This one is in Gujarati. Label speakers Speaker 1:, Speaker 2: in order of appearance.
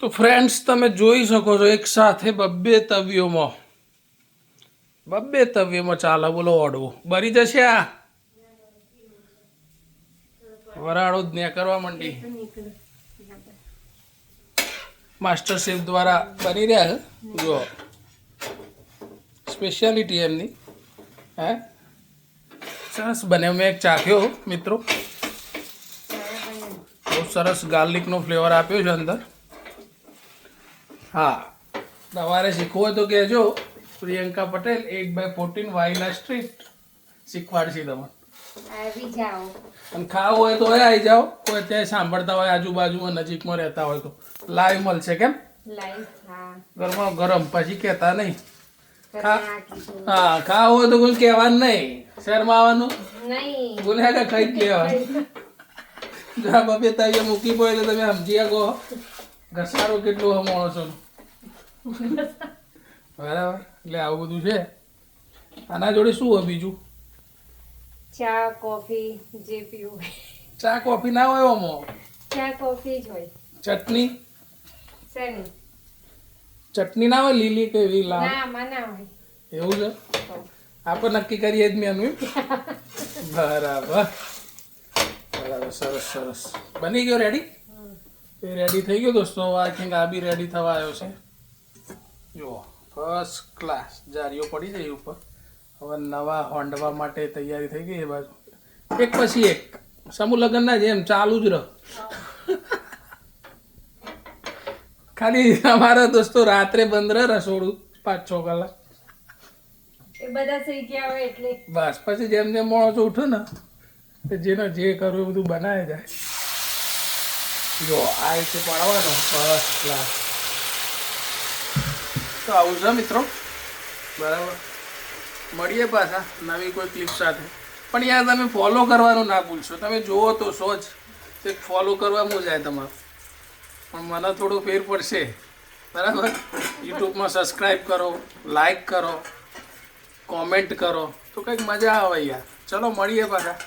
Speaker 1: તો ફ્રેન્ડ્સ તમે જોઈ શકો છો એક સાથે બબ્બે તવ્યમાં ચાલે બોલો ઓડવું બરી જશે આ વરાળો જ ને કરવા માંડી માસ્ટર શેફ દ્વારા બની રહ્યા છે જો સ્પેશિયાલિટી એમની હે સરસ બને મેં એક ચાખ્યો મિત્રો બહુ સરસ ગાર્લિકનો ફ્લેવર આપ્યો છે અંદર હા તમારે શીખવું હોય તો કહેજો Priyanka Patel 8x14 Viola street શીખવાડશે તમને
Speaker 2: આવી જાઓ
Speaker 1: અને ખાવું હોય તો આવી જાઓ કોઈ ત્યાં સાંભળતા હોય આજુબાજુમાં નજીકમાં રહેતા હોય તો લાઈવ મળશે કેમ
Speaker 2: લાઈવ હા
Speaker 1: ગરમા ગરમ પછી કહેતા નહીં હા ખાવું હોય તો કોઈ કહેવાનું નહીં શહેરમાં આવવાનું
Speaker 2: નહીં
Speaker 1: બોલ્યા કે ખાઈ જ લેવાનું જા બબે તાવીએ મૂકી પડે તો તમે સમજી શકો ઘસારો કેટલું માણસો બરાબર એટલે આવું બધું છે આના જોડે શું હોય બીજું
Speaker 2: ચા કોફી જે પીવું
Speaker 1: ચા કોફી ના હોય આમાં
Speaker 2: ચા કોફી જ હોય
Speaker 1: ચટણી
Speaker 2: શેની
Speaker 1: ચટણી ના હોય લીલી કે એવી લાલ
Speaker 2: ના મના હોય
Speaker 1: એવું છે આપણે નક્કી કરીએ જ મેનું બરાબર બરાબર સરસ સરસ બની ગયો રેડી એ રેડી થઈ ગયો દોસ્તો આઈ થિંક આ બી રેડી થવા આવ્યો છે જુઓ ફર્સ્ટ ક્લાસ જારીઓ પડી જાય ઉપર હવે નવા હોંડવા માટે તૈયારી થઈ ગઈ એ બાજુ એક પછી એક સમૂહ લગ્નના જેમ ચાલુ જ રહો ખાલી અમારા દોસ્તો રાત્રે બંધ રહે રસોડું 5-6 કલાક
Speaker 2: એ બધા થઈ ગયા હોય એટલે
Speaker 1: બસ પછી જેમ જેમ માણસો ઉઠે ને તો જેને જે કરવું એ બધું બનાવે જાય જો આ રીતે પાડવાનો ફર્સ્ટ ક્લાસ તો આવું છે મિત્રો બરાબર મળીએ પાછા નવી કોઈ ક્લિપ સાથે પણ યાર તમે ફોલો કરવાનું ના ભૂલશો તમે જુઓ તો સો જ તે ફોલો કરવામાં જાય તમારું પણ મને થોડું ફેર પડશે બરાબર યુટ્યુબમાં સબસ્ક્રાઈબ કરો લાઈક કરો કોમેન્ટ કરો તો કંઈક મજા આવે યાર ચલો મળીએ પાછા